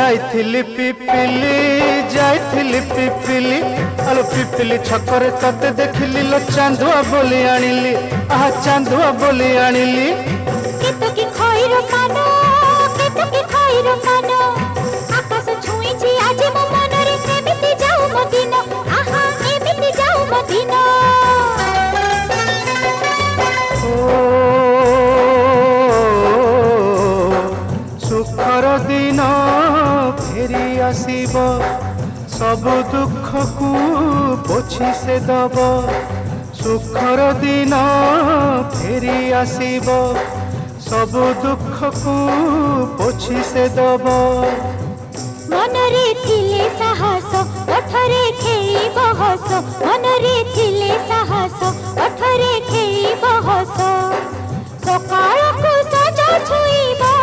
जाइथिली पिपिली आलो पिपिली छकरे तते देखिली लो चांदुआ बोली आनिली आहा चांदुआ बोली आनिली केतकी खइरो कानो केतकी खइरो कानो आकाश छुईची आज मो मनरे एमिति जाऊ मो दिन आहा एमिति जाऊ मो दिन सुखर दिन फेरी आसीब सब दुख को पोछि से दब सुखर दिन फेरी आसीब सब दुख को पोछि से दब मनरे थिले साहस ओठरे खेई बहस मनरे थिले साहस ओठरे खेई बहस सकाळ को सजा छुईबा